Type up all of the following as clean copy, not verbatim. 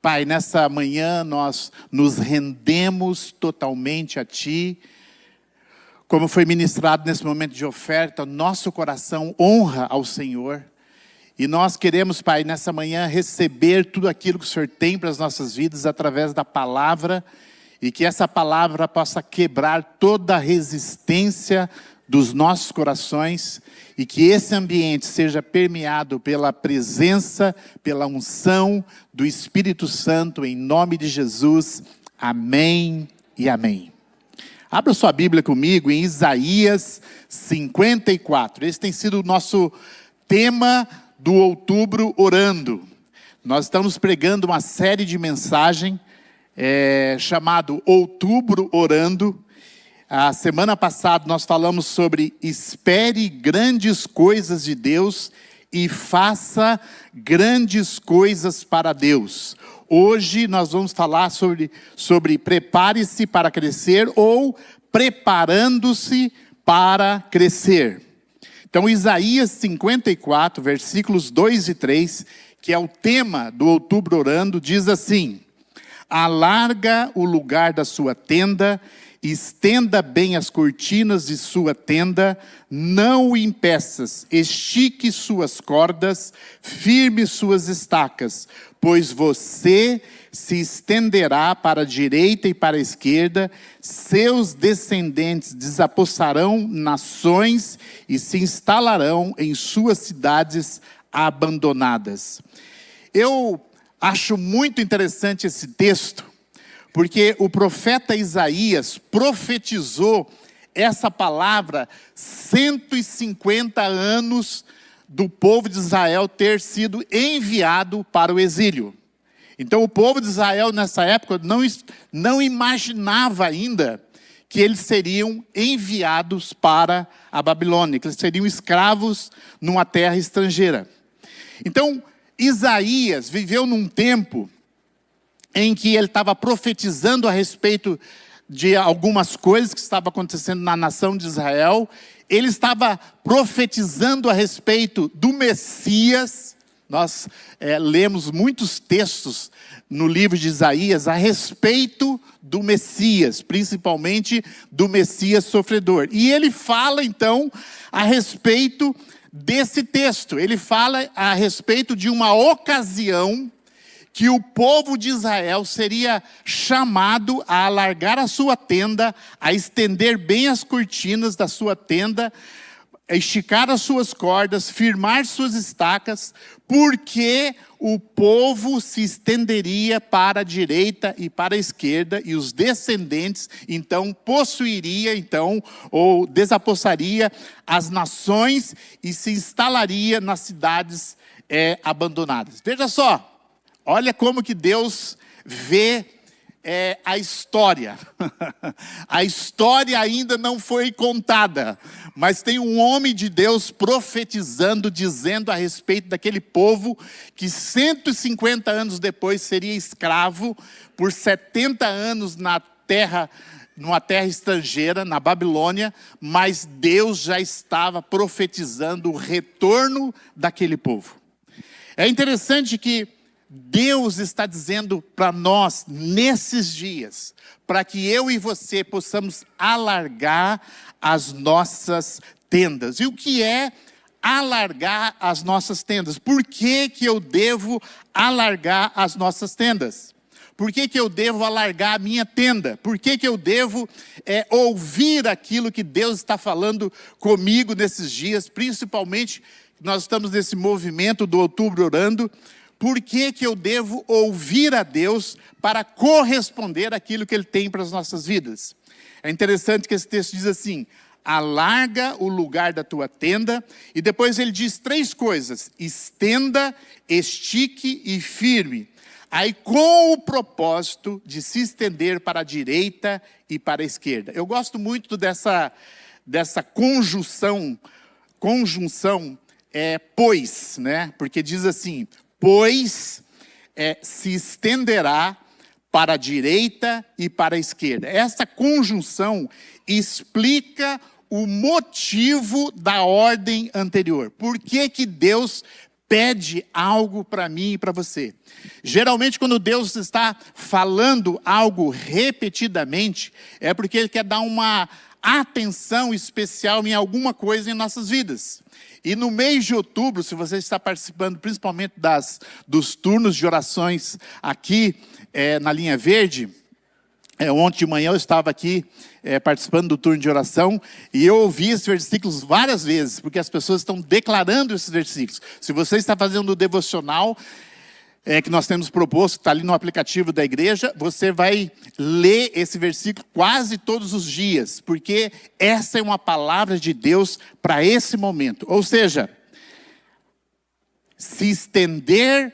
Pai, nessa manhã nós nos rendemos totalmente a Ti. Como foi ministrado nesse momento de oferta, nosso coração honra ao Senhor. E nós queremos, Pai, nessa manhã receber tudo aquilo que o Senhor tem para as nossas vidas através da palavra. E que essa palavra possa quebrar toda a resistência dos nossos corações. E que esse ambiente seja permeado pela presença, pela unção do Espírito Santo, em nome de Jesus. Amém e amém. Abra sua Bíblia comigo em Isaías 54. Esse tem sido o nosso tema do Outubro Orando. Nós estamos pregando uma série de mensagens chamado Outubro Orando. A semana passada nós falamos sobre espere grandes coisas de Deus e faça grandes coisas para Deus. Hoje nós vamos falar sobre prepare-se para crescer ou preparando-se para crescer. Então, Isaías 54, versículos 2 e 3, que é o tema do Outubro Orando, diz assim: alarga o lugar da sua tenda, estenda bem as cortinas de sua tenda, não o impeças, estique suas cordas, firme suas estacas, pois você se estenderá para a direita e para a esquerda, seus descendentes desapossarão nações e se instalarão em suas cidades abandonadas. Eu acho muito interessante esse texto, porque o profeta Isaías profetizou essa palavra 150 anos do povo de Israel ter sido enviado para o exílio. Então o povo de Israel nessa época não imaginava ainda que eles seriam enviados para a Babilônia, que eles seriam escravos numa terra estrangeira. Então Isaías viveu num tempo em que ele estava profetizando a respeito de algumas coisas que estavam acontecendo na nação de Israel. Ele estava profetizando a respeito do Messias. Nós lemos muitos textos no livro de Isaías a respeito do Messias, principalmente do Messias sofredor. E ele fala então a respeito desse texto. Ele fala a respeito de uma ocasião que o povo de Israel seria chamado a alargar a sua tenda, a estender bem as cortinas da sua tenda, a esticar as suas cordas, firmar suas estacas, porque o povo se estenderia para a direita e para a esquerda, e os descendentes, então, possuiria, então, ou desapossaria as nações e se instalaria nas cidades abandonadas. Veja só. Olha como que Deus vê a história. A história ainda não foi contada, mas tem um homem de Deus profetizando, dizendo a respeito daquele povo que 150 anos depois seria escravo por 70 anos numa terra estrangeira, na Babilônia, mas Deus já estava profetizando o retorno daquele povo. É interessante que Deus está dizendo para nós, nesses dias, para que eu e você possamos alargar as nossas tendas. E o que é alargar as nossas tendas? Por que que eu devo alargar as nossas tendas? Por que que eu devo alargar a minha tenda? Por que que eu devo ouvir aquilo que Deus está falando comigo nesses dias? Principalmente, nós estamos nesse movimento do Outubro Orando. Por que que eu devo ouvir a Deus para corresponder àquilo que Ele tem para as nossas vidas? É interessante que esse texto diz assim: alarga o lugar da tua tenda, e depois ele diz 3 coisas: estenda, estique e firme. Aí com o propósito de se estender para a direita e para a esquerda. Eu gosto muito dessa conjunção pois, né? Porque diz assim: pois se estenderá para a direita e para a esquerda. Essa conjunção explica o motivo da ordem anterior. Por que que Deus pede algo para mim e para você. Geralmente, quando Deus está falando algo repetidamente, é porque Ele quer dar uma atenção especial em alguma coisa em nossas vidas. E no mês de outubro, se você está participando principalmente dos turnos de orações aqui na linha verde, ontem de manhã eu estava aqui participando do turno de oração e eu ouvi esses versículos várias vezes, porque as pessoas estão declarando esses versículos. Se você está fazendo o devocional que nós temos proposto, está ali no aplicativo da igreja, você vai ler esse versículo quase todos os dias, porque essa é uma palavra de Deus para esse momento. Ou seja, se estender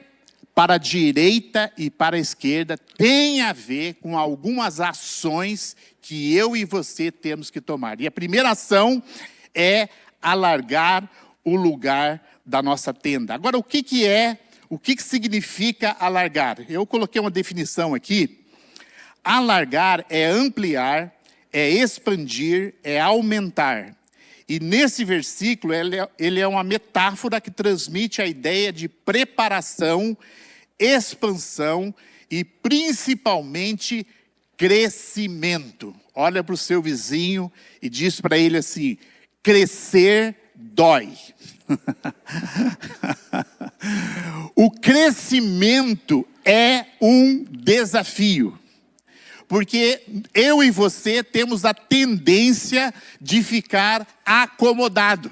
para a direita e para a esquerda tem a ver com algumas ações que eu e você temos que tomar. E a primeira ação é alargar o lugar da nossa tenda. Agora, o que significa alargar? Eu coloquei uma definição aqui. Alargar é ampliar, é expandir, é aumentar. E nesse versículo, ele é uma metáfora que transmite a ideia de preparação, expansão e principalmente crescimento. Olha para o seu vizinho e diz para ele assim: crescer dói. O crescimento é um desafio. Porque eu e você temos a tendência de ficar acomodado.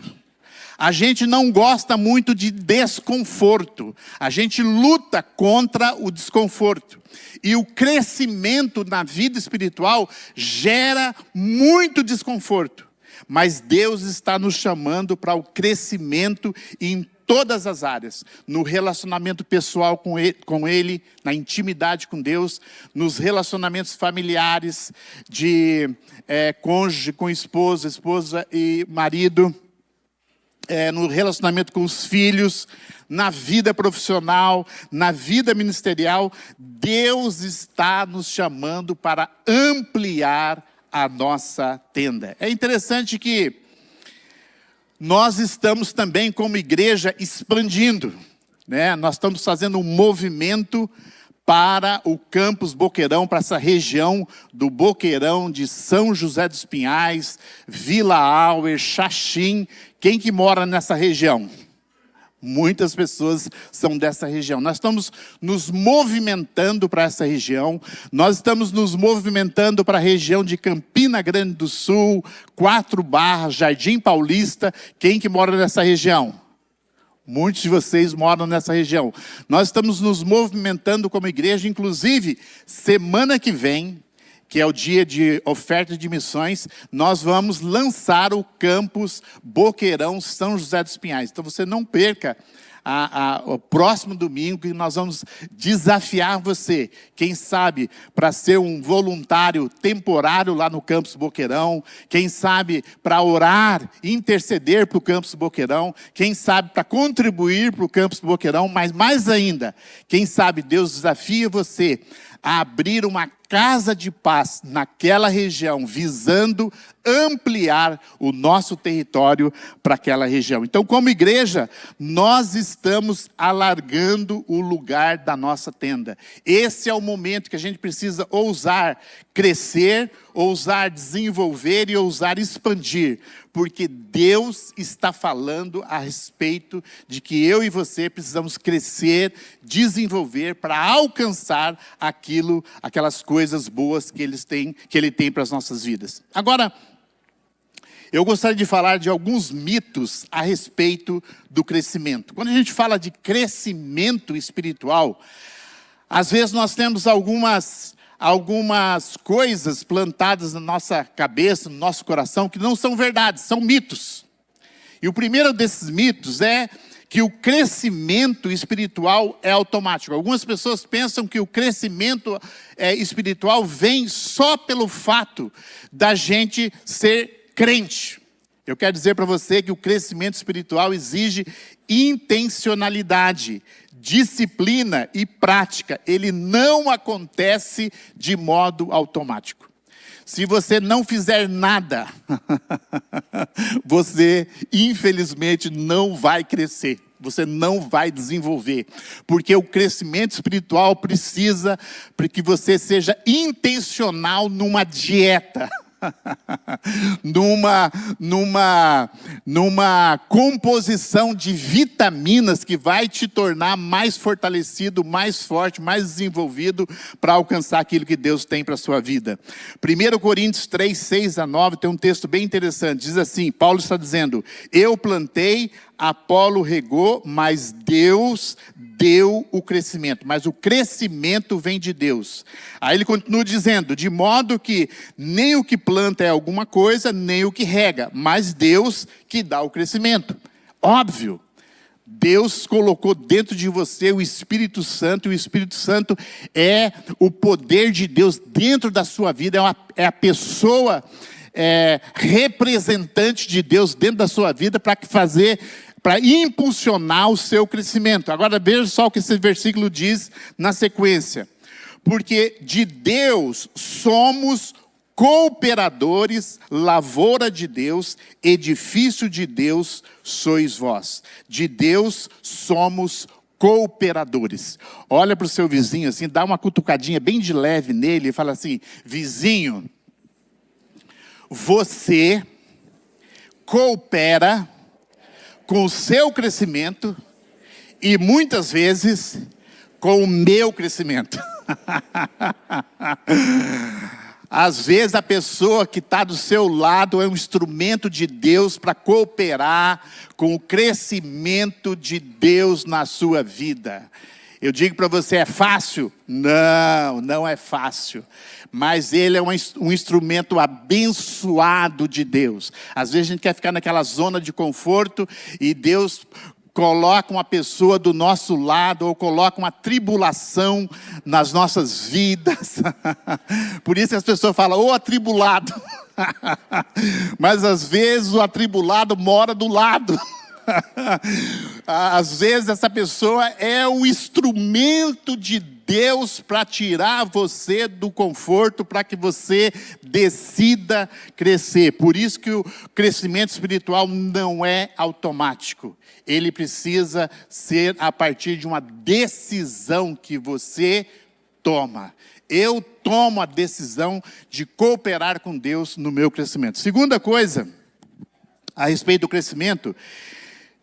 A gente não gosta muito de desconforto. A gente luta contra o desconforto. E o crescimento na vida espiritual gera muito desconforto. Mas Deus está nos chamando para o crescimento em todas as áreas. No relacionamento pessoal com Ele, na intimidade com Deus, nos relacionamentos familiares, de cônjuge com esposa, esposa e marido, no relacionamento com os filhos, na vida profissional, na vida ministerial. Deus está nos chamando para ampliar a nossa tenda. É interessante que nós estamos também, como igreja, expandindo, né? Nós estamos fazendo um movimento para o campus Boqueirão, para essa região do Boqueirão, de São José dos Pinhais, Vila Auer, Xaxim. Quem que mora nessa região? Muitas pessoas são dessa região. Nós estamos nos movimentando para essa região. Nós estamos nos movimentando para a região de Campina Grande do Sul, 4 Barras, Jardim Paulista. Quem que mora nessa região? Muitos de vocês moram nessa região. Nós estamos nos movimentando como igreja, inclusive, semana que vem, que é o dia de oferta de missões, nós vamos lançar o campus Boqueirão São José dos Pinhais. Então você não perca o próximo domingo, que nós vamos desafiar você, quem sabe, para ser um voluntário temporário lá no campus Boqueirão, quem sabe para orar, interceder para o campus Boqueirão, quem sabe para contribuir para o campus Boqueirão, mas mais ainda, quem sabe Deus desafia você a abrir uma casa de paz naquela região, visando ampliar o nosso território para aquela região. Então, como igreja, nós estamos alargando o lugar da nossa tenda. Esse é o momento que a gente precisa ousar crescer, ousar desenvolver e ousar expandir, porque Deus está falando a respeito de que eu e você precisamos crescer, desenvolver para alcançar aquelas coisas boas que Ele tem para as nossas vidas. Agora, eu gostaria de falar de alguns mitos a respeito do crescimento. Quando a gente fala de crescimento espiritual, às vezes nós temos algumas coisas plantadas na nossa cabeça, no nosso coração, que não são verdades, são mitos. E o primeiro desses mitos é que o crescimento espiritual é automático. Algumas pessoas pensam que o crescimento espiritual vem só pelo fato da gente ser crente. Eu quero dizer para você que o crescimento espiritual exige intencionalidade, disciplina e prática. Ele não acontece de modo automático. Se você não fizer nada, você infelizmente não vai crescer. você não vai desenvolver. Porque o crescimento espiritual precisa para que você seja intencional numa dieta. numa composição de vitaminas que vai te tornar mais fortalecido, mais forte, mais desenvolvido para alcançar aquilo que Deus tem para a sua vida. 1 Coríntios 3, 6 a 9 tem um texto bem interessante. Diz assim, Paulo está dizendo, eu plantei, Apolo regou, mas Deus deu o crescimento. Mas o crescimento vem de Deus. Aí ele continua dizendo, de modo que nem o que planta é alguma coisa, nem o que rega, mas Deus que dá o crescimento. Óbvio, Deus colocou dentro de você o Espírito Santo, e o Espírito Santo é o poder de Deus dentro da sua vida, é a pessoa representante de Deus dentro da sua vida para impulsionar o seu crescimento. Agora veja só o que esse versículo diz na sequência. Porque de Deus somos cooperadores, lavoura de Deus, edifício de Deus sois vós. De Deus somos cooperadores. Olha para o seu vizinho assim, dá uma cutucadinha bem de leve nele e fala assim, vizinho, você coopera com o seu crescimento e muitas vezes com o meu crescimento. Às vezes a pessoa que está do seu lado é um instrumento de Deus para cooperar com o crescimento de Deus na sua vida. Eu digo para você, é fácil? Não, não é fácil. Mas ele é um instrumento abençoado de Deus. Às vezes a gente quer ficar naquela zona de conforto e Deus coloca uma pessoa do nosso lado ou coloca uma tribulação nas nossas vidas. Por isso que as pessoas falam, ô atribulado. Mas às vezes o atribulado mora do lado. Às vezes essa pessoa é o instrumento de Deus para tirar você do conforto, para que você decida crescer. Por isso que o crescimento espiritual não é automático. Ele precisa ser a partir de uma decisão que você toma. Eu tomo a decisão de cooperar com Deus no meu crescimento. Segunda coisa, a respeito do crescimento,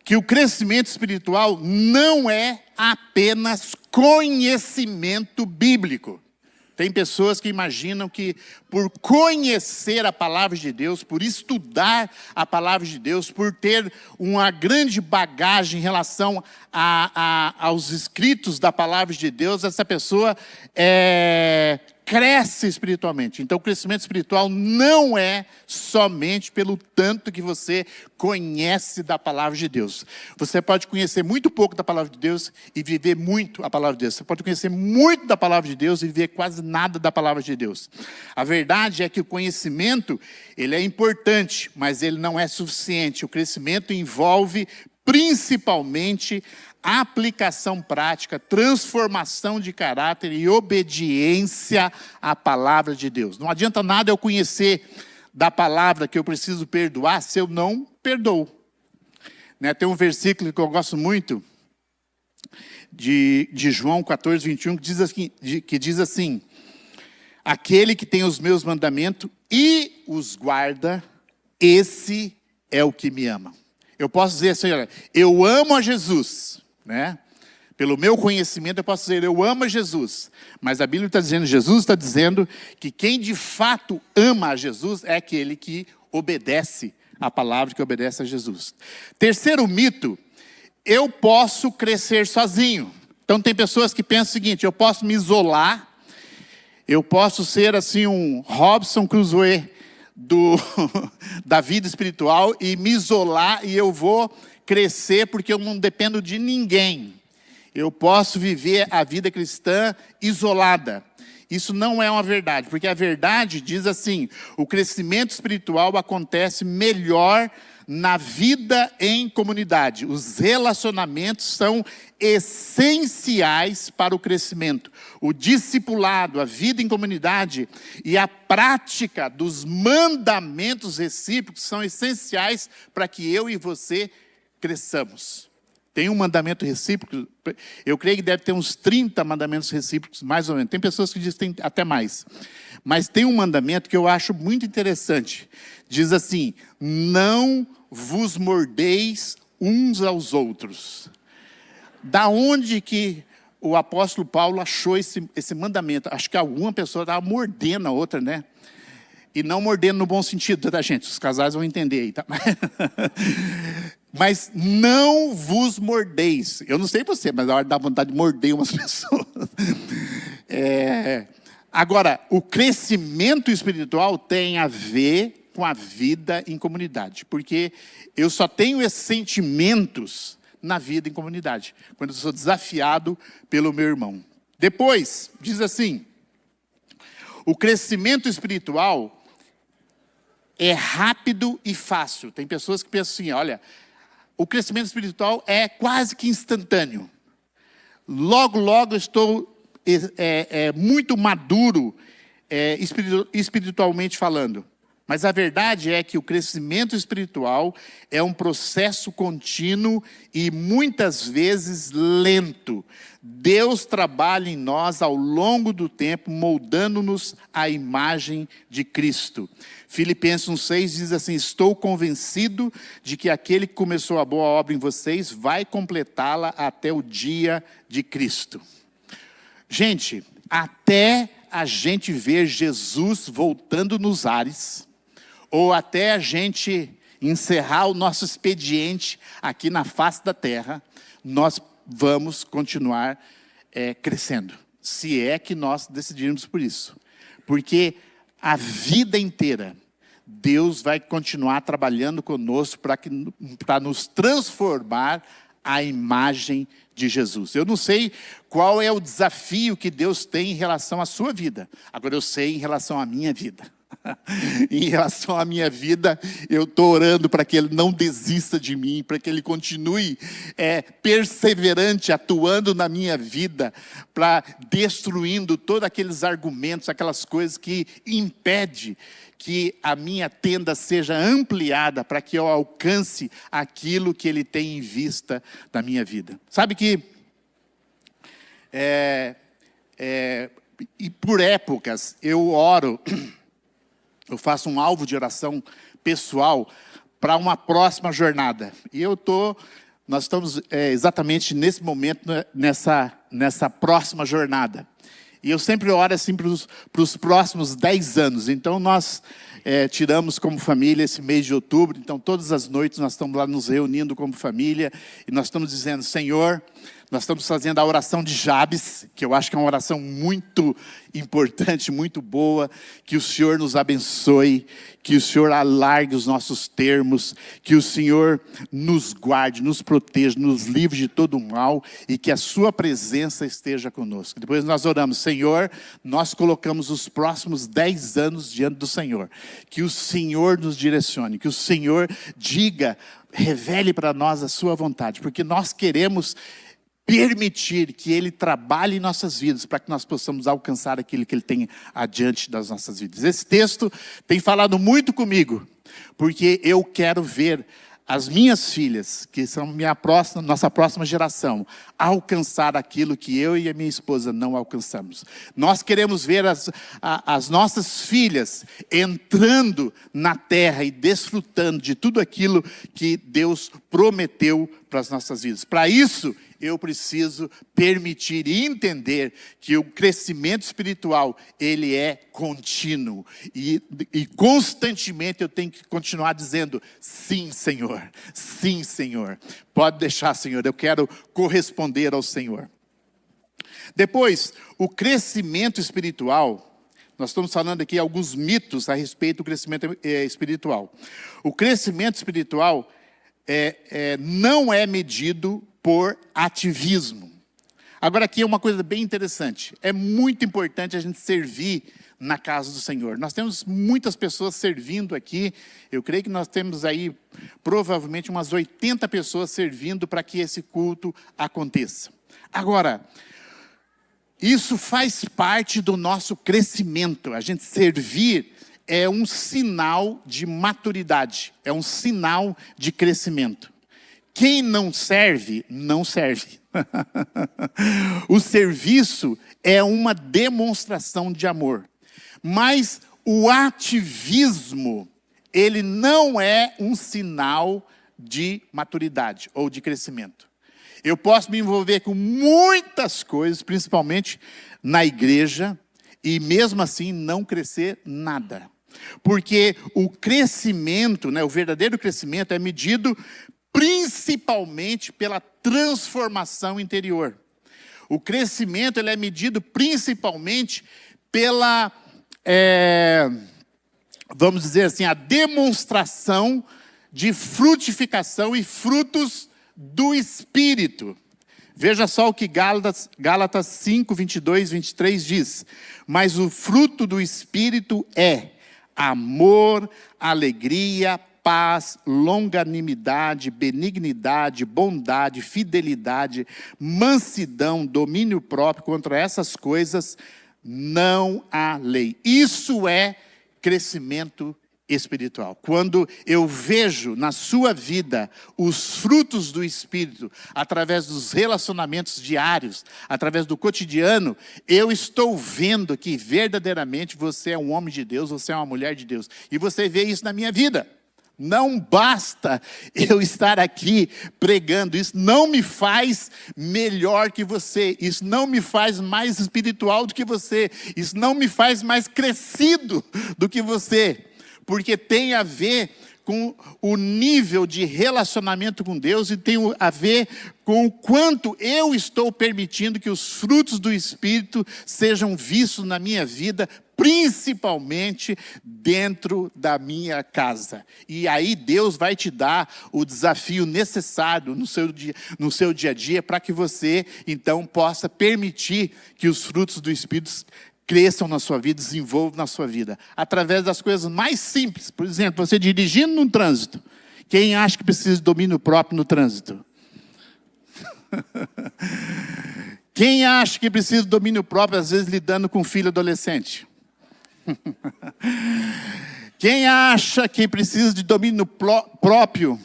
que o crescimento espiritual não é apenas conhecimento bíblico. Tem pessoas que imaginam que por conhecer a palavra de Deus, por estudar a palavra de Deus, por ter uma grande bagagem em relação aos escritos da palavra de Deus, essa pessoa cresce espiritualmente. Então o crescimento espiritual não é somente pelo tanto que você conhece da palavra de Deus. Você pode conhecer muito pouco da palavra de Deus e viver muito a palavra de Deus. Você pode conhecer muito da palavra de Deus e viver quase nada da palavra de Deus. A verdade é que o conhecimento, ele é importante, mas ele não é suficiente. O crescimento envolve principalmente aplicação prática, transformação de caráter e obediência à palavra de Deus. Não adianta nada eu conhecer da palavra que eu preciso perdoar se eu não perdoo. Tem um versículo que eu gosto muito, de João 14, 21, que diz assim, aquele que tem os meus mandamentos e os guarda, esse é o que me ama. Eu posso dizer assim, olha, eu amo a Jesus, pelo meu conhecimento eu posso dizer, eu amo a Jesus. Mas a Bíblia está dizendo, Jesus está dizendo que quem de fato ama a Jesus é aquele que obedece a palavra, que obedece a Jesus. Terceiro mito, eu posso crescer sozinho. Então tem pessoas que pensam o seguinte, eu posso me isolar, eu posso ser assim um Robinson Crusoe da vida espiritual e me isolar e eu vou crescer porque eu não dependo de ninguém. Eu posso viver a vida cristã isolada. Isso não é uma verdade, porque a verdade diz assim, o crescimento espiritual acontece melhor na vida em comunidade. Os relacionamentos são essenciais para o crescimento. O discipulado, a vida em comunidade e a prática dos mandamentos recíprocos são essenciais para que eu e você cresçamos. Tem um mandamento recíproco, eu creio que deve ter uns 30 mandamentos recíprocos, mais ou menos. Tem pessoas que dizem que tem até mais. Mas tem um mandamento que eu acho muito interessante. Diz assim, não vos mordeis uns aos outros. Da onde que o apóstolo Paulo achou esse mandamento? Acho que alguma pessoa estava mordendo a outra, né? E não mordendo no bom sentido, tá, gente? Os casais vão entender aí, tá? Mas não vos mordeis. Eu não sei você, mas na hora dá vontade de morder umas pessoas. Agora, o crescimento espiritual tem a ver com a vida em comunidade. Porque eu só tenho esses sentimentos na vida em comunidade. Quando eu sou desafiado pelo meu irmão. Depois, diz assim, o crescimento espiritual é rápido e fácil. Tem pessoas que pensam assim, olha, o crescimento espiritual é quase que instantâneo. Logo, logo estou muito maduro espiritualmente falando. Mas a verdade é que o crescimento espiritual é um processo contínuo e muitas vezes lento. Deus trabalha em nós ao longo do tempo, moldando-nos à imagem de Cristo. Filipenses 1,6 diz assim, estou convencido de que aquele que começou a boa obra em vocês vai completá-la até o dia de Cristo. Gente, até a gente ver Jesus voltando nos ares, ou até a gente encerrar o nosso expediente aqui na face da terra, nós vamos continuar crescendo. Se é que nós decidirmos por isso. Porque a vida inteira, Deus vai continuar trabalhando conosco para nos transformar à imagem de Jesus. Eu não sei qual é o desafio que Deus tem em relação à sua vida. Agora eu sei em relação à minha vida. Em relação à minha vida, eu estou orando para que Ele não desista de mim, para que Ele continue perseverante, atuando na minha vida, para destruindo todos aqueles argumentos, aquelas coisas que impedem que a minha tenda seja ampliada, para que eu alcance aquilo que Ele tem em vista da minha vida. Sabe que e por épocas eu oro. Eu faço um alvo de oração pessoal para uma próxima jornada. E nós estamos exatamente nesse momento, nessa próxima jornada. E eu sempre oro assim para os próximos 10 anos. Então nós tiramos como família esse mês de outubro. Então todas as noites nós estamos lá nos reunindo como família. E nós estamos dizendo, Senhor, nós estamos fazendo a oração de Jabes, que eu acho que é uma oração muito importante, muito boa, que o Senhor nos abençoe, que o Senhor alargue os nossos termos, que o Senhor nos guarde, nos proteja, nos livre de todo o mal e que a sua presença esteja conosco. Depois nós oramos, Senhor, nós colocamos os próximos 10 anos diante do Senhor, que o Senhor nos direcione, que o Senhor diga, revele para nós a sua vontade, porque nós queremos permitir que Ele trabalhe em nossas vidas, para que nós possamos alcançar aquilo que Ele tem adiante das nossas vidas. Esse texto tem falado muito comigo, porque eu quero ver as minhas filhas, que são nossa próxima geração, alcançar aquilo que eu e a minha esposa não alcançamos. Nós queremos ver as nossas filhas entrando na terra e desfrutando de tudo aquilo que Deus prometeu para as nossas vidas. Para isso, eu preciso permitir e entender que o crescimento espiritual, ele é contínuo. E constantemente eu tenho que continuar dizendo, sim, Senhor. Sim, Senhor. Pode deixar, Senhor. Eu quero corresponder ao Senhor. Depois, o crescimento espiritual. Nós estamos falando aqui alguns mitos a respeito do crescimento espiritual. O crescimento espiritual não é medido por ativismo. Agora aqui é uma coisa bem interessante. É muito importante a gente servir na casa do Senhor. Nós temos muitas pessoas servindo aqui. Eu creio que nós temos aí provavelmente umas 80 pessoas servindo para que esse culto aconteça. Agora, isso faz parte do nosso crescimento. A gente servir é um sinal de maturidade, é um sinal de crescimento. Quem não serve, não serve. O serviço é uma demonstração de amor. Mas o ativismo, ele não é um sinal de maturidade ou de crescimento. Eu posso me envolver com muitas coisas, principalmente na igreja, e mesmo assim não crescer nada. Porque o crescimento, né, o verdadeiro crescimento é medido principalmente pela transformação interior. O crescimento ele é medido principalmente pela, vamos dizer assim, a demonstração de frutificação e frutos do Espírito. Veja só o que Gálatas 5, 22, 23 diz. Mas o fruto do Espírito é amor, alegria, paz, longanimidade, benignidade, bondade, fidelidade, mansidão, domínio próprio. Contra essas coisas não há lei. Isso é crescimento espiritual. Quando eu vejo na sua vida os frutos do Espírito, através dos relacionamentos diários, através do cotidiano, eu estou vendo que verdadeiramente você é um homem de Deus, você é uma mulher de Deus. E você vê isso na minha vida. Não basta eu estar aqui pregando, isso não me faz melhor que você, isso não me faz mais espiritual do que você, isso não me faz mais crescido do que você, porque tem a ver com o nível de relacionamento com Deus e tem a ver com o quanto eu estou permitindo que os frutos do Espírito sejam vistos na minha vida, principalmente dentro da minha casa. E aí Deus vai te dar o desafio necessário no seu dia a dia para que você, então, possa permitir que os frutos do Espírito cresçam na sua vida, desenvolvam na sua vida. Através das coisas mais simples. Por exemplo, você dirigindo no trânsito. Quem acha que precisa de domínio próprio no trânsito? Quem acha que precisa de domínio próprio, às vezes, lidando com um filho adolescente? Quem acha que precisa de domínio próprio?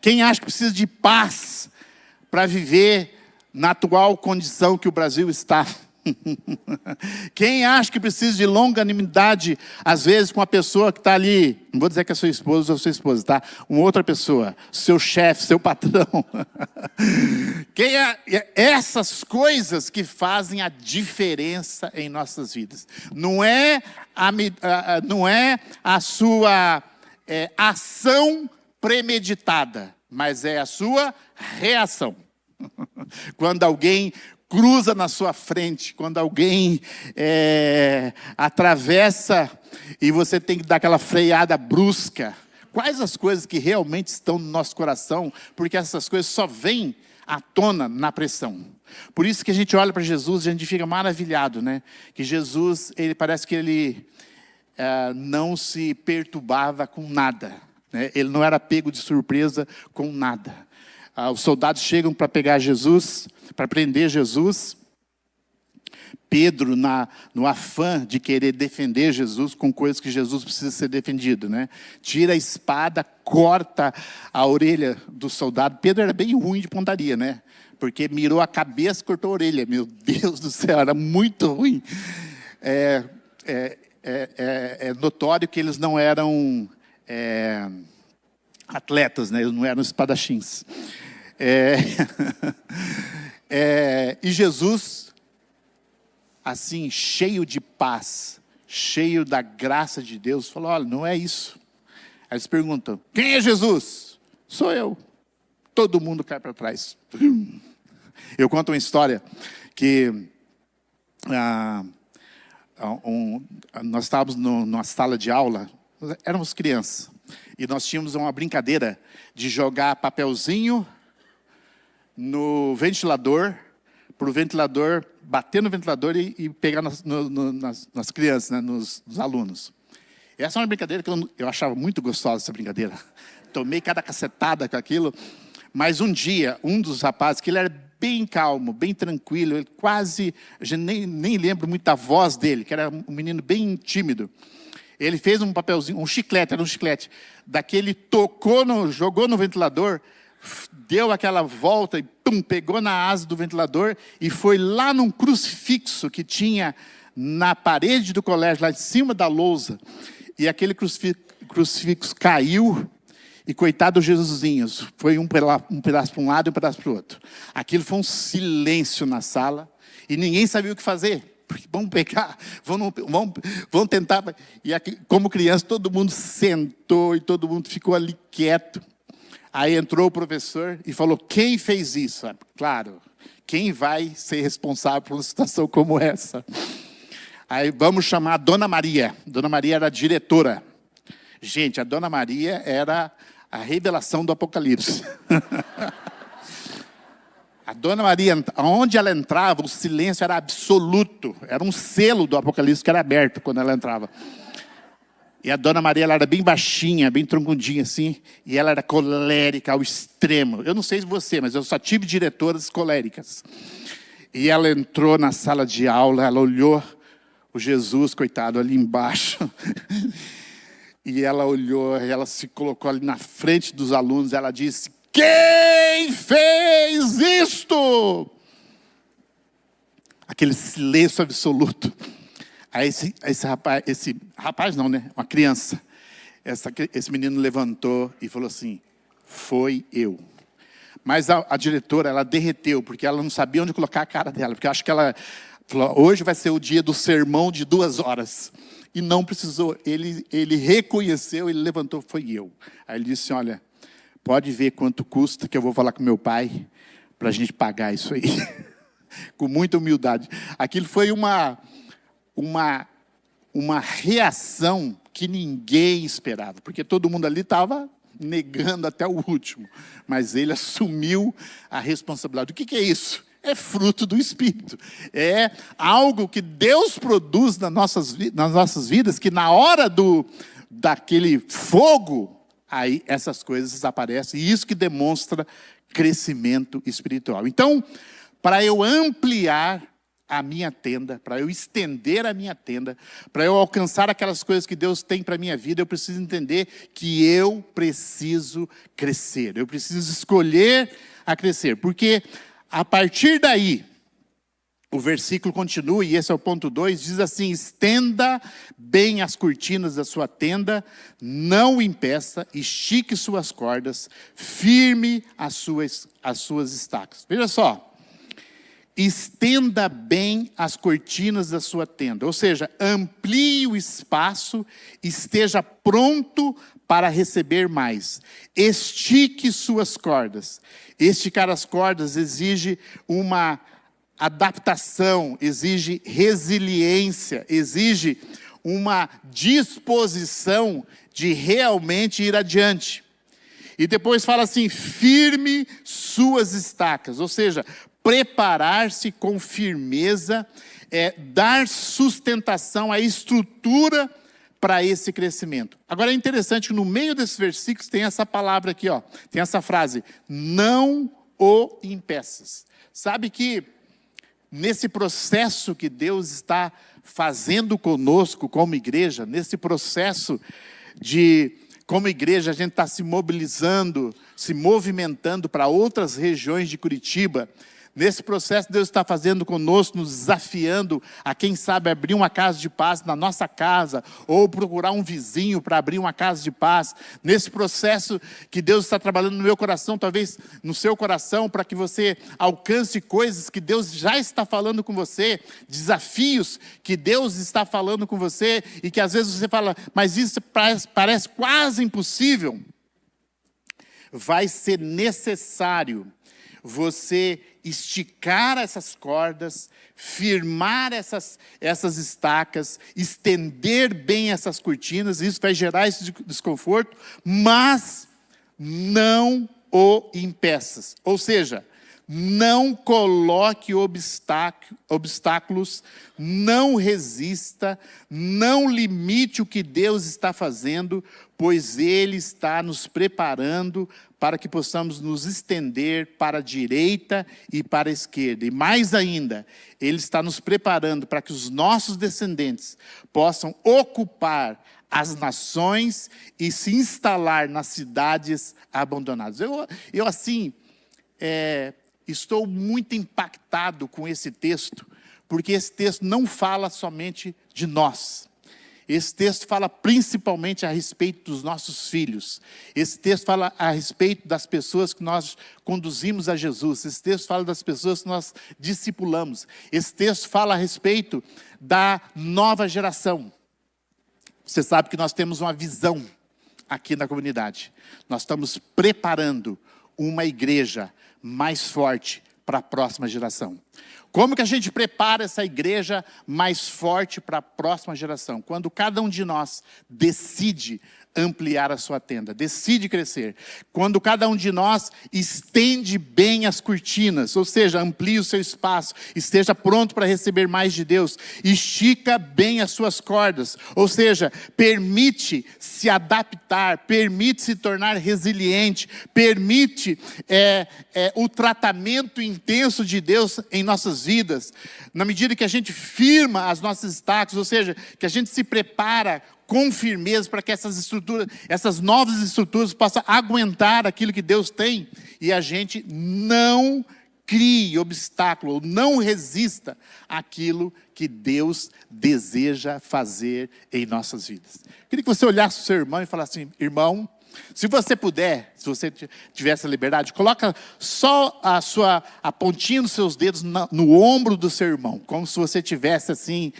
Quem acha que precisa de paz para viver na atual condição que o Brasil está? Quem acha que precisa de longanimidade, às vezes com a pessoa que está ali, não vou dizer que é sua esposa ou sua esposa, tá? Uma outra pessoa, seu chefe, seu patrão. Essas coisas que fazem a diferença em nossas vidas. Não é a sua ação premeditada, mas é a sua reação. Quando alguém cruza na sua frente, quando alguém atravessa e você tem que dar aquela freada brusca. Quais as coisas que realmente estão no nosso coração? Porque essas coisas só vêm à tona na pressão. Por isso que a gente olha para Jesus e a gente fica maravilhado, né? Que Jesus, parece que ele não se perturbava com nada, né? Ele não era pego de surpresa com nada. Os soldados chegam para pegar Jesus, para prender Jesus. Pedro, no afã de querer defender Jesus com coisas que Jesus precisa ser defendido, né? Tira a espada, corta a orelha do soldado. Pedro era bem ruim de pontaria, né? Porque mirou a cabeça e cortou a orelha. Meu Deus do céu, era muito ruim. É notório que eles não eram atletas, né? Eles não eram espadachins. E Jesus, assim, cheio de paz, cheio da graça de Deus, falou: olha, não é isso. Aí eles perguntam: quem é Jesus? Sou eu. Todo mundo cai para trás. Eu conto uma história que nós estávamos numa sala de aula, éramos crianças, e nós tínhamos uma brincadeira de jogar papelzinho no ventilador, para o ventilador bater no ventilador e pegar nas crianças, né, nos alunos. Essa é uma brincadeira que eu achava muito gostosa, essa brincadeira. Tomei cada cacetada com aquilo. Mas um dia, um dos rapazes, que ele era bem calmo, bem tranquilo, ele quase, a gente nem lembro muito da voz dele, que era um menino bem tímido. Ele fez um papelzinho, um chiclete, era um chiclete. Daquele jogou no ventilador, deu aquela volta e pum, pegou na asa do ventilador e foi lá num crucifixo que tinha na parede do colégio, lá em cima da lousa. E aquele crucifixo caiu e coitado dos Jesusinhos, foi um pedaço para um lado e um pedaço para o outro. Aquilo foi um silêncio na sala e ninguém sabia o que fazer. Vamos pegar, vamos tentar. E aqui, como criança, todo mundo sentou e todo mundo ficou ali quieto. Aí entrou o professor e falou, quem fez isso? Claro, quem vai ser responsável por uma situação como essa? Aí vamos chamar a Dona Maria. Dona Maria era a diretora. Gente, a Dona Maria era a revelação do Apocalipse. A Dona Maria, onde ela entrava, o silêncio era absoluto. Era um selo do Apocalipse que era aberto quando ela entrava. E a Dona Maria, ela era bem baixinha, bem troncudinha assim. E ela era colérica ao extremo. Eu não sei se você, mas eu só tive diretoras coléricas. E ela entrou na sala de aula, ela olhou o Jesus, coitado, ali embaixo. E ela olhou, ela se colocou ali na frente dos alunos. Ela disse, quem fez isto? Aquele silêncio absoluto. Aí esse rapaz não, né? Uma criança. Esse menino levantou e falou assim, foi eu. Mas a diretora, ela derreteu, porque ela não sabia onde colocar a cara dela. Porque eu acho que ela falou, hoje vai ser o dia do sermão de 2 horas. E não precisou, ele reconheceu, ele levantou, foi eu. Aí ele disse, olha, pode ver quanto custa que eu vou falar com meu pai para a gente pagar isso aí. Com muita humildade. Aquilo foi uma reação que ninguém esperava, porque todo mundo ali estava negando até o último. Mas ele assumiu a responsabilidade. O que é isso? É fruto do Espírito. É algo que Deus produz nas nossas vidas, que na hora daquele fogo, aí essas coisas aparecem, e isso que demonstra crescimento espiritual. Então, para eu ampliar a minha tenda, para eu estender a minha tenda, para eu alcançar aquelas coisas que Deus tem para a minha vida, eu preciso entender que eu preciso crescer. Eu preciso escolher a crescer, porque a partir daí, o versículo continua, e esse é o ponto 2, diz assim, estenda bem as cortinas da sua tenda, não o impeça, estique suas cordas, firme as suas estacas. Veja só, estenda bem as cortinas da sua tenda, ou seja, amplie o espaço, esteja pronto para receber mais. Estique suas cordas. Esticar as cordas exige uma adaptação, exige resiliência, exige uma disposição de realmente ir adiante. E depois fala assim, firme suas estacas, ou seja, preparar-se com firmeza, dar sustentação à estrutura para esse crescimento. Agora é interessante que no meio desses versículos tem essa palavra aqui, ó, tem essa frase, não o impeças. Sabe que nesse processo que Deus está fazendo conosco como igreja, nesse processo de, como igreja, a gente está se mobilizando, se movimentando para outras regiões de Curitiba. Nesse processo, Deus está fazendo conosco, nos desafiando a, quem sabe, abrir uma casa de paz na nossa casa, ou procurar um vizinho para abrir uma casa de paz. Nesse processo que Deus está trabalhando no meu coração, talvez no seu coração, para que você alcance coisas que Deus já está falando com você, desafios que Deus está falando com você, e que às vezes você fala, mas isso parece quase impossível. Vai ser necessário você esticar essas cordas, firmar essas estacas, estender bem essas cortinas, isso vai gerar esse desconforto, mas não o impeças. Ou seja, Não coloque obstáculos, não resista, não limite o que Deus está fazendo, pois Ele está nos preparando para que possamos nos estender para a direita e para a esquerda. E mais ainda, Ele está nos preparando para que os nossos descendentes possam ocupar as nações e se instalar nas cidades abandonadas. Eu assim, estou muito impactado com esse texto, porque esse texto não fala somente de nós. Esse texto fala principalmente a respeito dos nossos filhos. Esse texto fala a respeito das pessoas que nós conduzimos a Jesus. Esse texto fala das pessoas que nós discipulamos. Esse texto fala a respeito da nova geração. Você sabe que nós temos uma visão aqui na comunidade. Nós estamos preparando uma igreja mais forte para a próxima geração. Como que a gente prepara essa igreja mais forte para a próxima geração? Quando cada um de nós decide ampliar a sua tenda, decide crescer. Quando cada um de nós estende bem as cortinas, ou seja, amplia o seu espaço, esteja pronto para receber mais de Deus, estica bem as suas cordas, ou seja, permite se adaptar, permite se tornar resiliente, permite o tratamento intenso de Deus em nossas vidas, na medida que a gente firma as nossas estacas, ou seja, que a gente se prepara com firmeza para que essas novas estruturas possam aguentar aquilo que Deus tem, e a gente não crie obstáculo, ou não resista àquilo que Deus deseja fazer em nossas vidas. Queria que você olhasse o seu irmão e falasse assim: irmão, se você puder, se você tiver essa liberdade, coloca só a pontinha dos seus dedos no ombro do seu irmão, como se você estivesse assim,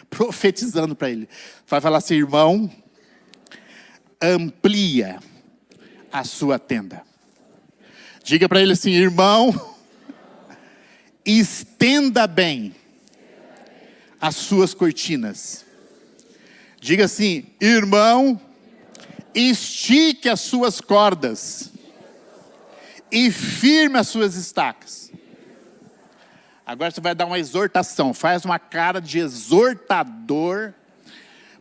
profetizando para ele. Vai falar assim: irmão, amplia a sua tenda. Diga para ele assim: irmão, estenda bem as suas cortinas. Diga assim: irmão, estique as suas cordas e firme as suas estacas. Agora você vai dar uma exortação. Faz uma cara de exortador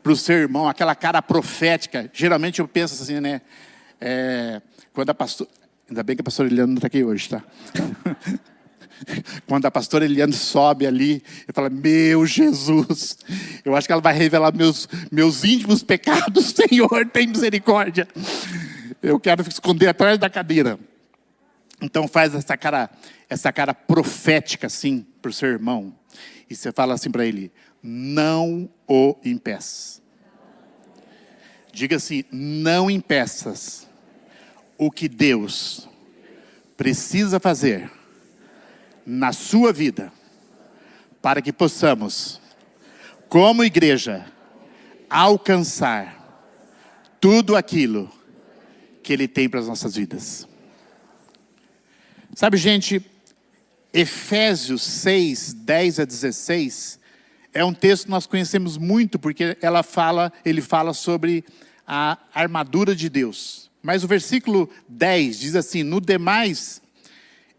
para o seu irmão, aquela cara profética. Geralmente eu penso assim, né? Quando a pastora... Ainda bem que a pastora Eliane não está aqui hoje, tá? Quando a pastora Eliane sobe ali e fala: meu Jesus, eu acho que ela vai revelar meus íntimos pecados. Senhor, tem misericórdia. Eu quero esconder atrás da cadeira. Então faz essa cara profética assim para o seu irmão. E você fala assim para ele: não o impeças. Diga assim: não impeças o que Deus precisa fazer na sua vida, para que possamos, como igreja, alcançar tudo aquilo que Ele tem para as nossas vidas. Sabe, gente, Efésios 6, 10 a 16, é um texto que nós conhecemos muito, porque ele fala sobre a armadura de Deus. Mas o versículo 10 diz assim: no demais,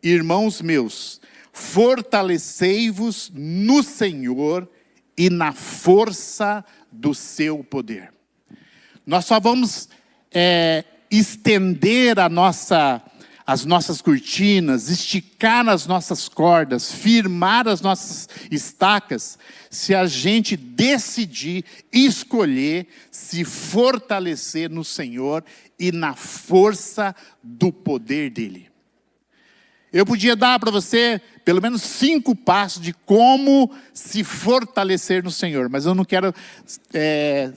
irmãos meus, fortalecei-vos no Senhor e na força do seu poder. Nós só vamos estender as nossas cortinas, esticar as nossas cordas, firmar as nossas estacas, se a gente decidir escolher se fortalecer no Senhor e na força do poder dEle. Eu podia dar para você pelo menos 5 passos de como se fortalecer no Senhor, mas eu não quero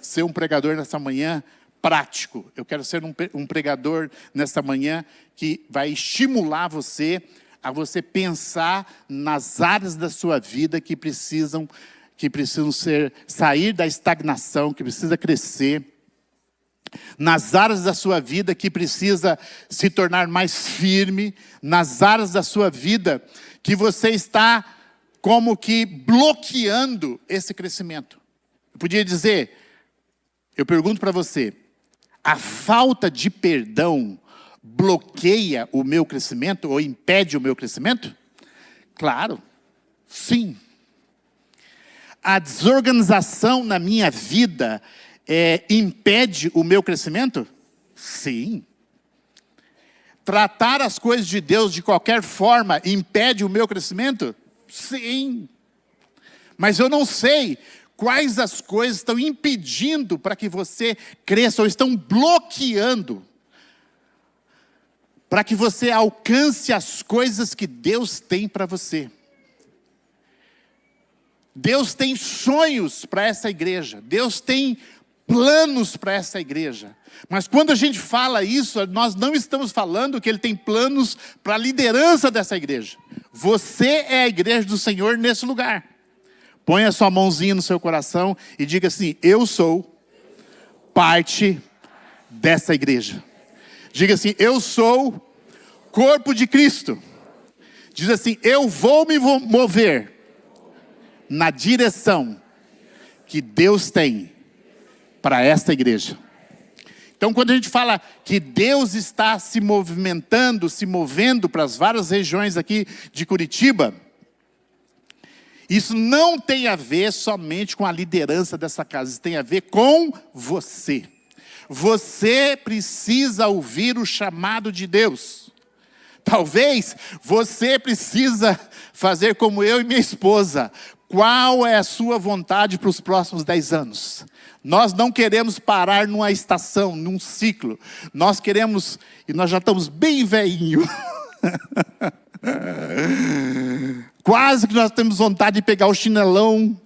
ser um pregador nessa manhã prático. Eu quero ser um pregador nessa manhã que vai estimular você a você pensar nas áreas da sua vida que precisam sair da estagnação, que precisa crescer. Nas áreas da sua vida que precisa se tornar mais firme, nas áreas da sua vida que você está como que bloqueando esse crescimento. Eu podia dizer, eu pergunto para você, a falta de perdão bloqueia o meu crescimento ou impede o meu crescimento? Claro, sim. A desorganização na minha vida impede o meu crescimento? Sim. Tratar as coisas de Deus de qualquer forma impede o meu crescimento? Sim. Mas eu não sei quais as coisas estão impedindo para que você cresça, ou estão bloqueando para que você alcance as coisas que Deus tem para você. Deus tem sonhos para essa igreja. Deus tem planos para essa igreja. Mas quando a gente fala isso, nós não estamos falando que Ele tem planos para a liderança dessa igreja. Você é a igreja do Senhor nesse lugar. Põe a sua mãozinha no seu coração e diga assim: eu sou parte dessa igreja. Diga assim: eu sou corpo de Cristo. Diz assim: eu vou me mover na direção que Deus tem para esta igreja. Então, quando a gente fala que Deus está se movimentando, se movendo para as várias regiões aqui de Curitiba, isso não tem a ver somente com a liderança dessa casa, isso tem a ver com você. Você precisa ouvir o chamado de Deus. Talvez você precisa fazer como eu e minha esposa. Qual é a sua vontade para os próximos 10 anos? Nós não queremos parar numa estação, num ciclo. Nós queremos, e nós já estamos bem velhinhos. Quase que nós temos vontade de pegar o chinelão,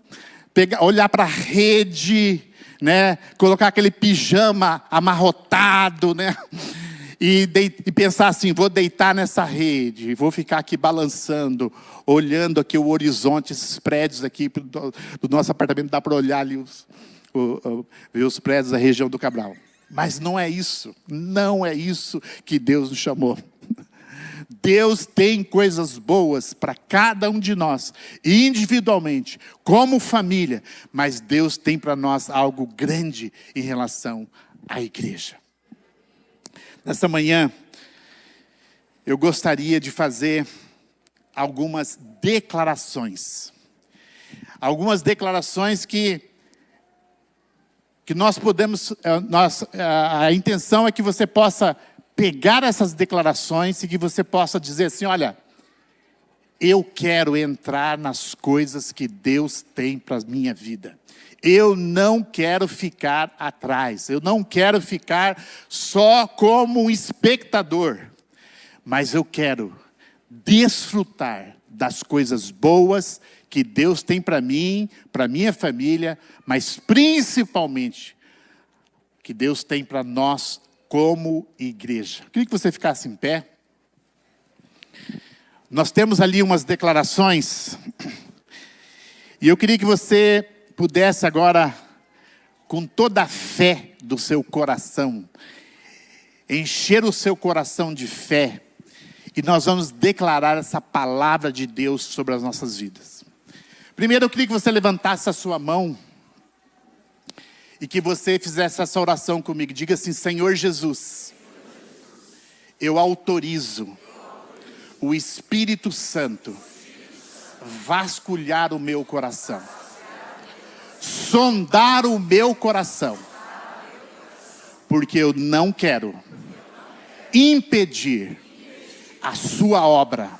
olhar para a rede, né? Colocar aquele pijama amarrotado, né? E pensar assim: vou deitar nessa rede, vou ficar aqui balançando, olhando aqui o horizonte, esses prédios aqui do nosso apartamento, dá para olhar ali ver os prédios da região do Cabral. Mas não é isso, não é isso que Deus nos chamou. Deus tem coisas boas para cada um de nós, individualmente, como família, mas Deus tem para nós algo grande em relação à igreja. Nessa manhã, eu gostaria de fazer algumas declarações. Algumas declarações que nós podemos, a intenção é que você possa pegar essas declarações e que você possa dizer assim: olha, eu quero entrar nas coisas que Deus tem para a minha vida. Eu não quero ficar atrás, eu não quero ficar só como um espectador, mas eu quero desfrutar das coisas boas que Deus tem para mim, para minha família, mas principalmente que Deus tem para nós como igreja. Eu queria que você ficasse em pé. Nós temos ali umas declarações, e eu queria que você pudesse agora, com toda a fé do seu coração, encher o seu coração de fé, e nós vamos declarar essa palavra de Deus sobre as nossas vidas. Primeiro, eu queria que você levantasse a sua mão e que você fizesse essa oração comigo. Diga assim: Senhor Jesus, eu autorizo o Espírito Santo vasculhar o meu coração, sondar o meu coração, porque eu não quero impedir a sua obra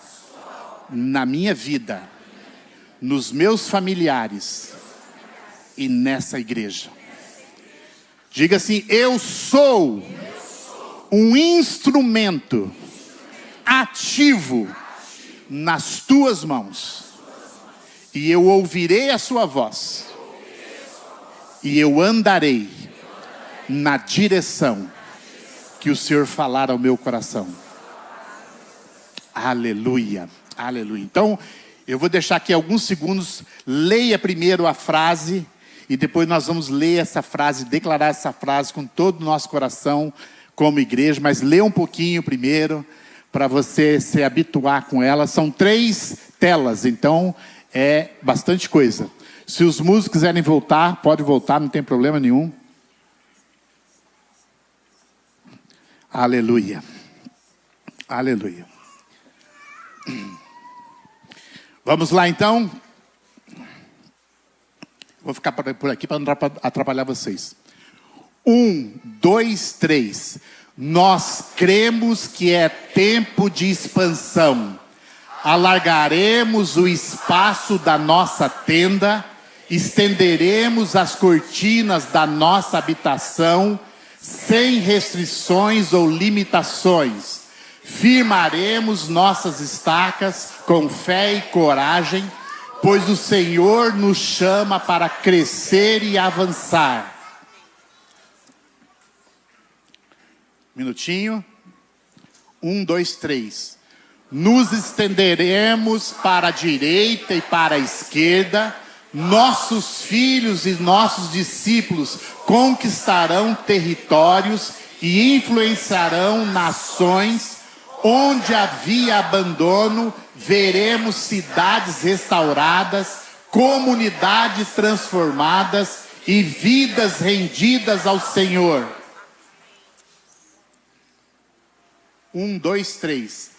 na minha vida, nos meus familiares e nessa igreja. Diga assim: eu sou um instrumento ativo nas tuas mãos, e eu ouvirei a sua voz, e eu andarei na direção que o Senhor falar ao meu coração. Aleluia, aleluia. Então, eu vou deixar aqui alguns segundos. Leia primeiro a frase, e depois nós vamos ler essa frase, declarar essa frase com todo o nosso coração como igreja. Mas leia um pouquinho primeiro, para você se habituar com ela. São 3 telas, então é bastante coisa. Se os músicos quiserem voltar, pode voltar, não tem problema nenhum. Aleluia. Aleluia. Vamos lá então. Vou ficar por aqui para não atrapalhar vocês. 1, 2, 3. Nós cremos que é tempo de expansão. Alargaremos o espaço da nossa tenda, estenderemos as cortinas da nossa habitação, sem restrições ou limitações. Firmaremos nossas estacas com fé e coragem, pois o Senhor nos chama para crescer e avançar. Minutinho. 1, 2, 3. Nos estenderemos para a direita e para a esquerda. Nossos filhos e nossos discípulos conquistarão territórios e influenciarão nações. Onde havia abandono, veremos cidades restauradas, comunidades transformadas e vidas rendidas ao Senhor. 1, 2, 3.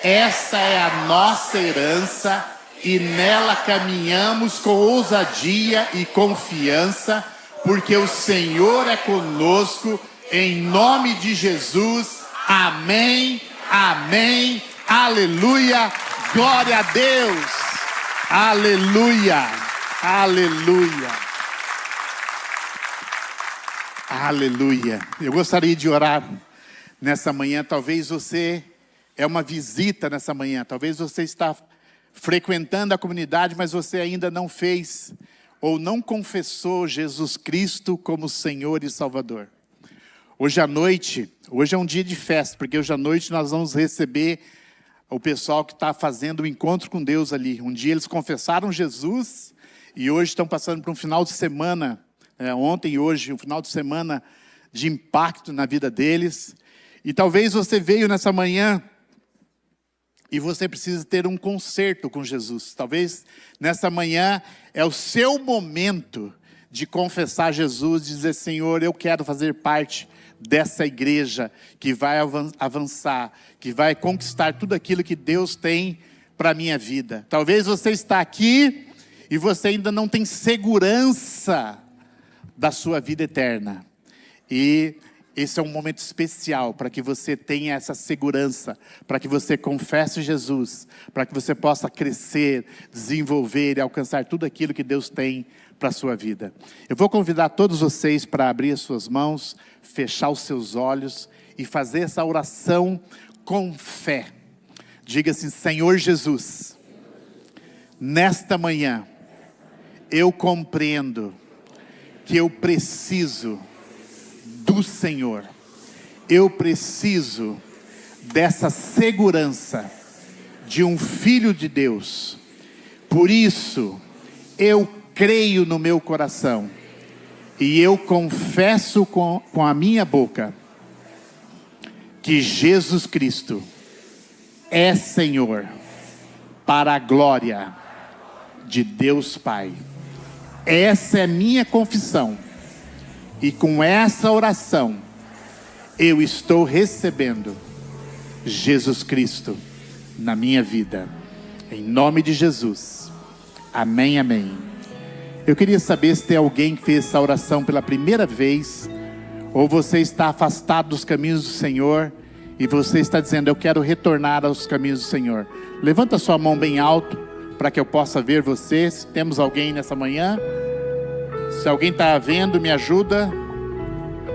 Essa é a nossa herança e nela caminhamos com ousadia e confiança, porque o Senhor é conosco, em nome de Jesus. Amém, amém, aleluia, glória a Deus, aleluia, aleluia, aleluia. Eu gostaria de orar nessa manhã. Talvez você é uma visita nessa manhã, talvez você está frequentando a comunidade, mas você ainda não fez ou não confessou Jesus Cristo como Senhor e Salvador. Hoje à noite, hoje é um dia de festa, porque hoje à noite nós vamos receber o pessoal que está fazendo o encontro com Deus ali. Um dia eles confessaram Jesus e hoje estão passando por um final de semana, ontem e hoje, um final de semana de impacto na vida deles. E talvez você veio nessa manhã e você precisa ter um concerto com Jesus. Talvez nessa manhã é o seu momento de confessar Jesus, de dizer: Senhor, eu quero fazer parte dessa igreja que vai avançar, que vai conquistar tudo aquilo que Deus tem para a minha vida. Talvez você está aqui e você ainda não tem segurança da sua vida eterna. E esse é um momento especial para que você tenha essa segurança, para que você confesse Jesus, para que você possa crescer, desenvolver e alcançar tudo aquilo que Deus tem para a sua vida. Eu vou convidar todos vocês para abrir as suas mãos, fechar os seus olhos e fazer essa oração com fé. Diga assim: Senhor Jesus, nesta manhã eu compreendo que eu preciso do Senhor. Eu preciso dessa segurança de um filho de Deus. Por isso, eu creio no meu coração e eu confesso com a minha boca que Jesus Cristo é Senhor, para a glória de Deus Pai. Essa é minha confissão. E com essa oração, eu estou recebendo Jesus Cristo na minha vida. Em nome de Jesus. Amém, amém. Eu queria saber se tem alguém que fez essa oração pela primeira vez, ou você está afastado dos caminhos do Senhor, e você está dizendo: eu quero retornar aos caminhos do Senhor. Levanta sua mão bem alto, para que eu possa ver você. Se temos alguém nessa manhã. Se alguém está vendo, me ajuda.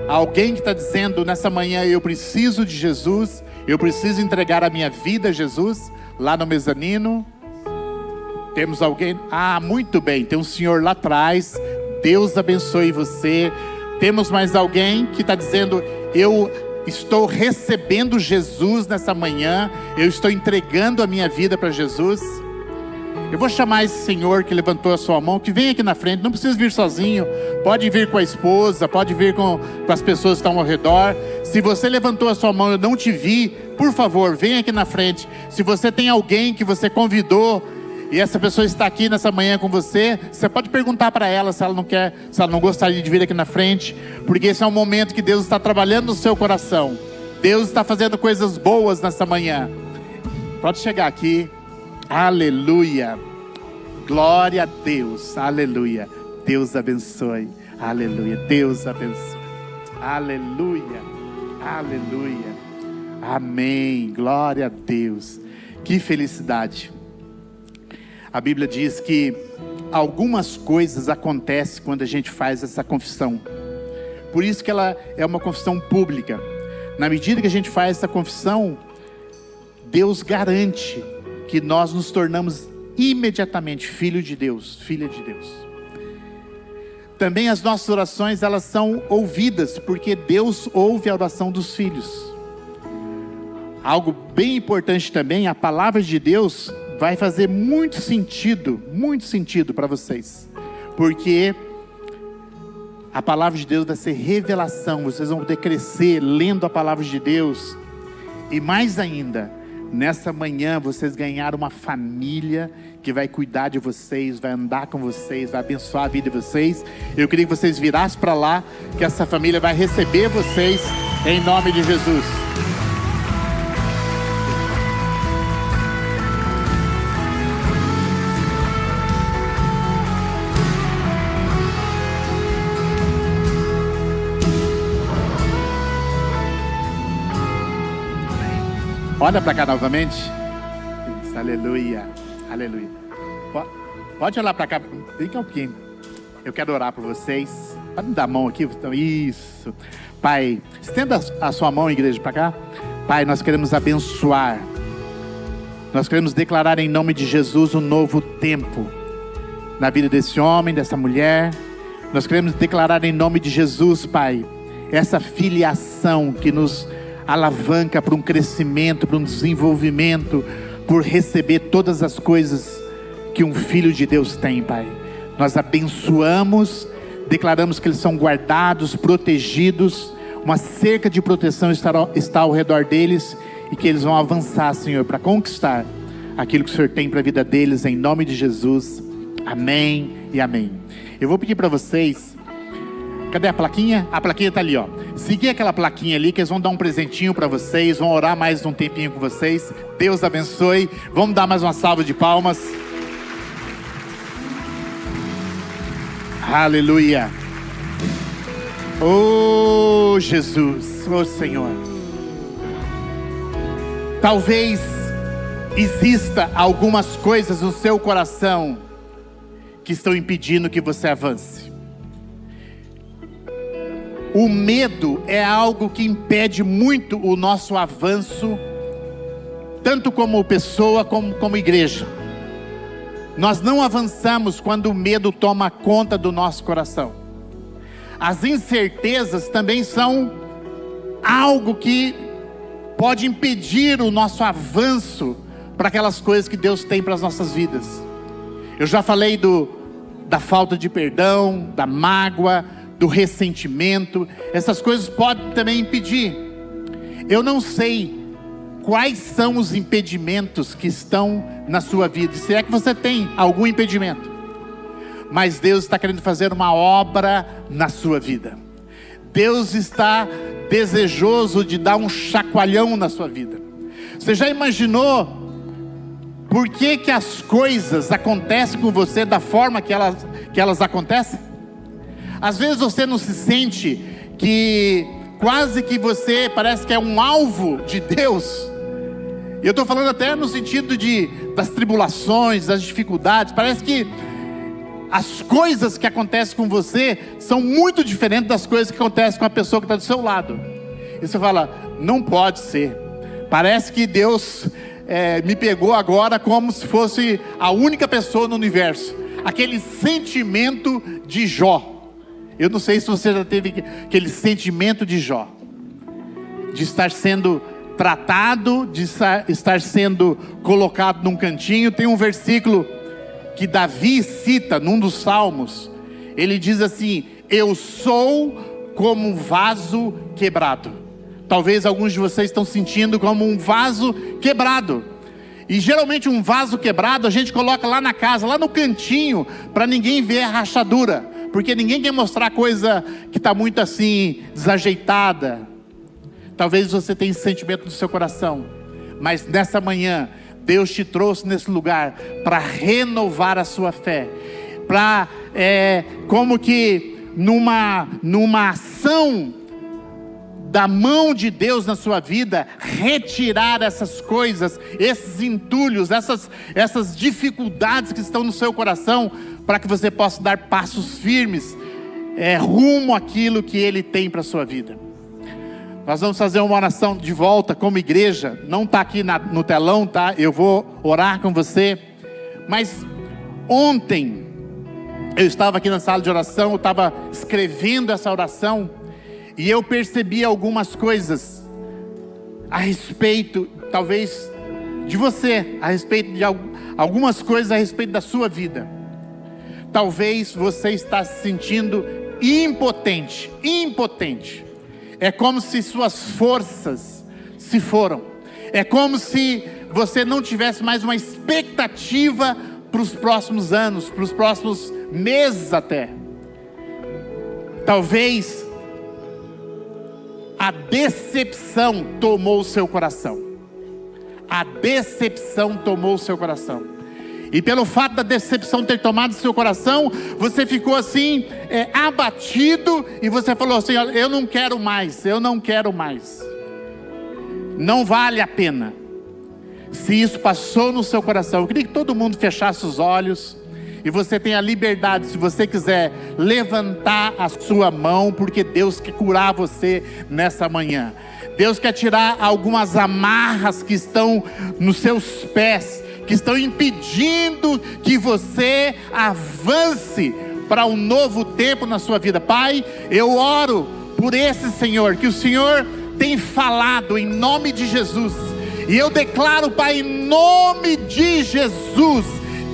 Alguém que está dizendo nessa manhã: eu preciso de Jesus, eu preciso entregar a minha vida a Jesus, lá no mezanino. Temos alguém? Ah, muito bem, tem um senhor lá atrás. Deus abençoe você. Temos mais alguém que está dizendo: eu estou recebendo Jesus nessa manhã, eu estou entregando a minha vida para Jesus. Eu vou chamar esse senhor que levantou a sua mão, que vem aqui na frente. Não precisa vir sozinho, pode vir com a esposa, pode vir com as pessoas que estão ao redor. Se você levantou a sua mão e eu não te vi, por favor, vem aqui na frente. Se você tem alguém que você convidou e essa pessoa está aqui nessa manhã com você, você pode perguntar para ela se ela não quer, se ela não gostaria de vir aqui na frente, porque esse é um momento que Deus está trabalhando no seu coração. Deus está fazendo coisas boas nessa manhã. Pode chegar aqui. Aleluia. Glória a Deus. Aleluia. Deus abençoe. Aleluia. Deus abençoe. Aleluia. Aleluia. Amém. Glória a Deus. Que felicidade. A Bíblia diz que algumas coisas acontecem quando a gente faz essa confissão. Por isso que ela é uma confissão pública. Na medida que a gente faz essa confissão, Deus garante que nós nos tornamos imediatamente filho de Deus, filha de Deus. Também as nossas orações, elas são ouvidas, porque Deus ouve a oração dos filhos. Algo bem importante também, a palavra de Deus vai fazer muito sentido para vocês. Porque a palavra de Deus vai ser revelação, vocês vão poder crescer lendo a palavra de Deus. E mais ainda, nessa manhã vocês ganharam uma família que vai cuidar de vocês, vai andar com vocês, vai abençoar a vida de vocês. Eu queria que vocês virassem para lá, que essa família vai receber vocês em nome de Jesus. Olha para cá novamente. Isso, aleluia, aleluia. Pode olhar para cá. Vem cá um pouquinho. Eu quero orar por vocês. Pode me dar a mão aqui. Então, isso. Pai, estenda a sua mão, igreja, para cá. Pai, nós queremos abençoar. Nós queremos declarar em nome de Jesus um novo tempo na vida desse homem, dessa mulher. Nós queremos declarar em nome de Jesus, Pai, essa filiação que nos alavanca para um crescimento, para um desenvolvimento, por receber todas as coisas que um filho de Deus tem, Pai. Nós abençoamos, declaramos que eles são guardados, protegidos, uma cerca de proteção está ao redor deles, e que eles vão avançar, Senhor, para conquistar aquilo que o Senhor tem para a vida deles, em nome de Jesus. Amém e amém. Eu vou pedir para vocês, cadê a plaquinha? A plaquinha está ali, ó. Seguir aquela plaquinha ali, que eles vão dar um presentinho para vocês, vão orar mais um tempinho com vocês. Deus abençoe. Vamos dar mais uma salva de palmas. Aleluia. Oh Jesus, oh Senhor. Talvez exista algumas coisas no seu coração que estão impedindo que você avance. O medo é algo que impede muito o nosso avanço, tanto como pessoa, como igreja. Nós não avançamos quando o medo toma conta do nosso coração. As incertezas também são algo que pode impedir o nosso avanço para aquelas coisas que Deus tem para as nossas vidas. Eu já falei da falta de perdão, da mágoa, do ressentimento. Essas coisas podem também impedir. Eu não sei quais são os impedimentos que estão na sua vida, se é que você tem algum impedimento, mas Deus está querendo fazer uma obra na sua vida. Deus está desejoso de dar um chacoalhão na sua vida. Você já imaginou por que as coisas acontecem com você da forma que elas acontecem? Às vezes você não se sente que quase que você parece que é um alvo de Deus. E eu estou falando até no sentido das tribulações, das dificuldades. Parece que as coisas que acontecem com você são muito diferentes das coisas que acontecem com a pessoa que está do seu lado. E você fala, não pode ser. Parece que Deus me pegou agora como se fosse a única pessoa no universo. Aquele sentimento de Jó. Eu não sei se você já teve aquele sentimento de Jó, de estar sendo tratado, de estar sendo colocado num cantinho. Tem um versículo que Davi cita num dos salmos. Ele diz assim: eu sou como um vaso quebrado. Talvez alguns de vocês estão sentindo como um vaso quebrado. E geralmente um vaso quebrado a gente coloca lá na casa, lá no cantinho, para ninguém ver a rachadura, porque ninguém quer mostrar coisa que está muito assim desajeitada. Talvez você tenha esse sentimento no seu coração, mas nessa manhã, Deus te trouxe nesse lugar para renovar a sua fé, para, como que numa ação da mão de Deus na sua vida, retirar essas coisas, esses entulhos, essas dificuldades que estão no seu coração, para que você possa dar passos firmes, rumo àquilo que Ele tem para a sua vida. Nós vamos fazer uma oração de volta como igreja, não está aqui no telão, tá? Eu vou orar com você, mas ontem, eu estava aqui na sala de oração, eu estava escrevendo essa oração, e eu percebi algumas coisas a respeito, talvez, de você, a respeito de algumas coisas a respeito da sua vida. Talvez você está se sentindo impotente. É como se suas forças se foram. É como se você não tivesse mais uma expectativa para os próximos anos, para os próximos meses até. Talvez a decepção tomou o seu coração. A decepção tomou o seu coração. E pelo fato da decepção ter tomado o seu coração, você ficou assim, abatido, e você falou assim: eu não quero mais. Não vale a pena. Se isso passou no seu coração, eu queria que todo mundo fechasse os olhos, e você tem a liberdade, se você quiser, levantar a sua mão, porque Deus quer curar você nessa manhã. Deus quer tirar algumas amarras que estão nos seus pés, que estão impedindo que você avance para um novo tempo na sua vida. Pai, eu oro por esse Senhor, que o Senhor tem falado em nome de Jesus, e eu declaro, Pai, em nome de Jesus,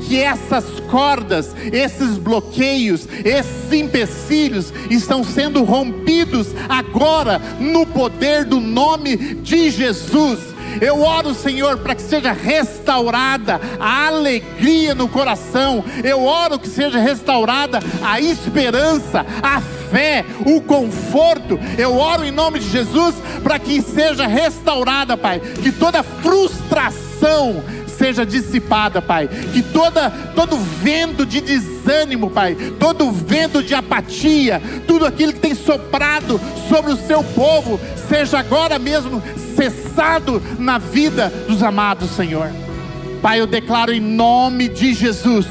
que essas cordas, esses bloqueios, esses empecilhos estão sendo rompidos agora, no poder do nome de Jesus. Eu oro, Senhor, para que seja restaurada a alegria no coração. Eu oro que seja restaurada a esperança, a fé, o conforto. Eu oro em nome de Jesus para que seja restaurada, Pai, que toda frustração seja dissipada, Pai, que todo vento de desânimo, Pai, todo vento de apatia, tudo aquilo que tem soprado sobre o seu povo, seja agora mesmo cessado na vida dos amados, Senhor. Pai, eu declaro em nome de Jesus,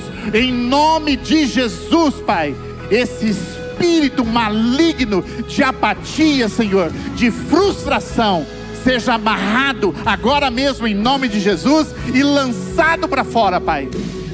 Pai, esse espírito maligno de apatia, Senhor, de frustração, seja amarrado agora mesmo em nome de Jesus e lançado para fora, Pai.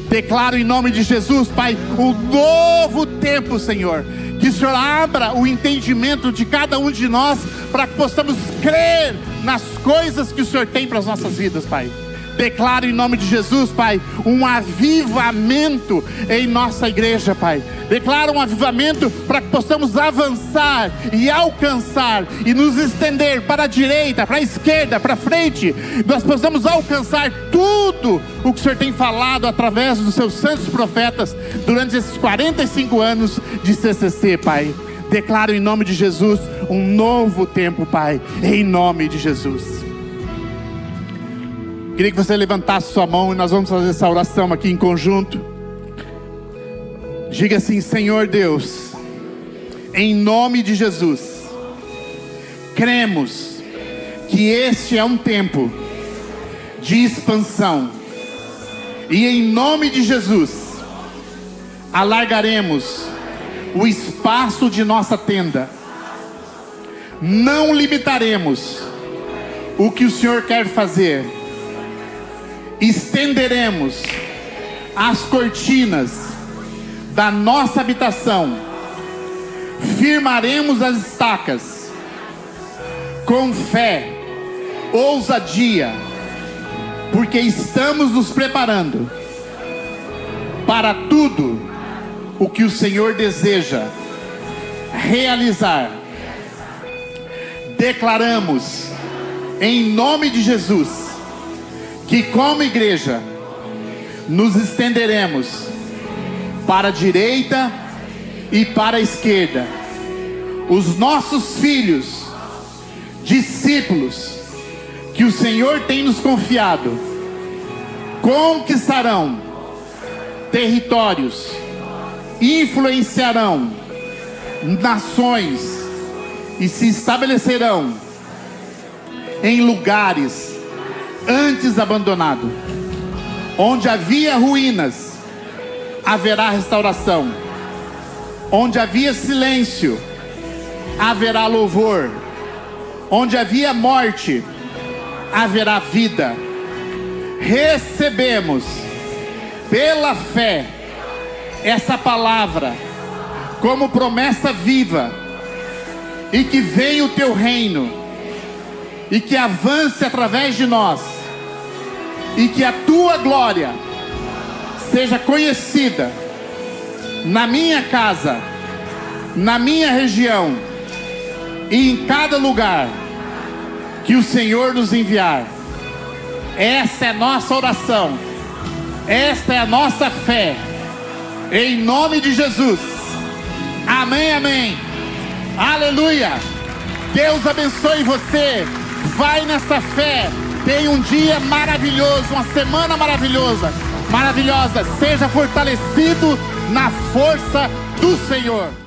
Declaro em nome de Jesus, Pai, um novo tempo, Senhor. Que o Senhor abra o entendimento de cada um de nós, para que possamos crer nas coisas que o Senhor tem para as nossas vidas, Pai. Declaro em nome de Jesus, Pai, um avivamento em nossa igreja, Pai. Declaro um avivamento para que possamos avançar e alcançar e nos estender para a direita, para a esquerda, para frente. Nós possamos alcançar tudo o que o Senhor tem falado através dos seus santos profetas durante esses 45 anos de CCC, Pai. Declaro em nome de Jesus um novo tempo, Pai, em nome de Jesus. Queria que você levantasse sua mão e nós vamos fazer essa oração aqui em conjunto. Diga assim: Senhor Deus, em nome de Jesus, cremos que este é um tempo de expansão, e em nome de Jesus, alargaremos o espaço de nossa tenda, não limitaremos o que o Senhor quer fazer, estenderemos as cortinas da nossa habitação, firmaremos as estacas com fé, ousadia, porque estamos nos preparando para tudo o que o Senhor deseja realizar. Declaramos em nome de Jesus que, como igreja, nos estenderemos para a direita e para a esquerda. Os nossos filhos discípulos que o Senhor tem nos confiado conquistarão territórios, influenciarão nações e se estabelecerão em lugares antes abandonados. Onde havia ruínas, haverá restauração. Onde havia silêncio, haverá louvor. Onde havia morte, haverá vida. Recebemos pela fé essa palavra como promessa viva, e que venha o teu reino, e que avance através de nós, e que a tua glória seja conhecida na minha casa, na minha região e em cada lugar que o Senhor nos enviar. Essa é a nossa oração, esta é a nossa fé, em nome de Jesus. Amém, amém. Aleluia. Deus abençoe você. Vai nessa fé. Tenha um dia maravilhoso, uma semana maravilhosa. Seja fortalecido na força do Senhor.